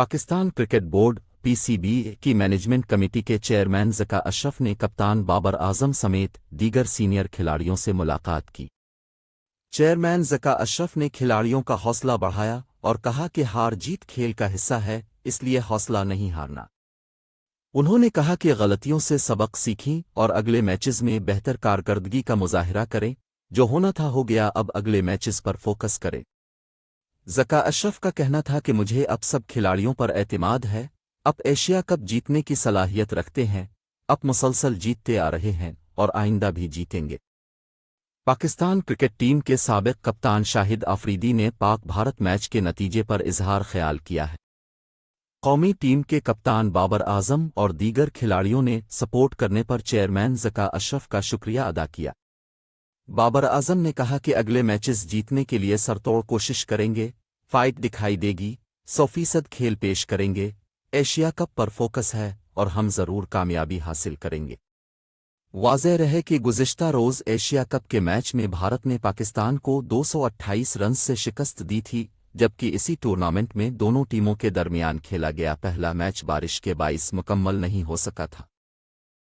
Pakistan cricket board (PCB) की management committee के chairman Zaka Ashraf ने कप्तान बाबर आजम समेत दीगर सीनियर खिलाड़ियों से मुलाकात की। चेयरमैन ज़का अशरफ ने खिलाड़ियों का हौसला बढ़ाया और कहा कि हार जीत खेल का हिस्सा है, इसलिए हौसला नहीं हारना। उन्होंने कहा कि गलतियों से सबक सीखें और अगले मैचेस में बेहतर कारकर्दगी का मुजाहिरा करें। जो होना था हो गया, अब अगले मैचेस पर फोकस करें। ज़का अशरफ का कहना था कि मुझे अब सब खिलाड़ियों पर एतमाद है, अब एशिया कप जीतने की सलाहियत रखते हैं, अब मुसलसल जीतते आ रहे हैं और आइंदा भी जीतेंगे। पाकिस्तान क्रिकेट टीम के साबिक कप्तान शाहिद आफरीदी ने पाक भारत मैच के नतीजे पर इजहार ख्याल किया है। कौमी टीम के कप्तान बाबर आजम और दीगर खिलाड़ियों ने सपोर्ट करने पर चेयरमैन ज़का अशरफ का शुक्रिया अदा किया। बाबर आजम ने कहा कि अगले मैचेस जीतने के लिए सरतोड़ कोशिश करेंगे, फाइट दिखाई देगी, 100% खेल पेश करेंगे, एशिया कप पर फोकस है और हम ज़रूर कामयाबी हासिल करेंगे। वाज़ेह रहे कि गुज़िश्ता रोज़ एशिया कप के मैच में भारत ने पाकिस्तान को 228 रन से शिकस्त दी थी, जबकि इसी टूर्नामेंट में दोनों टीमों के दरमियान खेला गया पहला मैच बारिश के बाइस मुकम्मल नहीं हो सका था।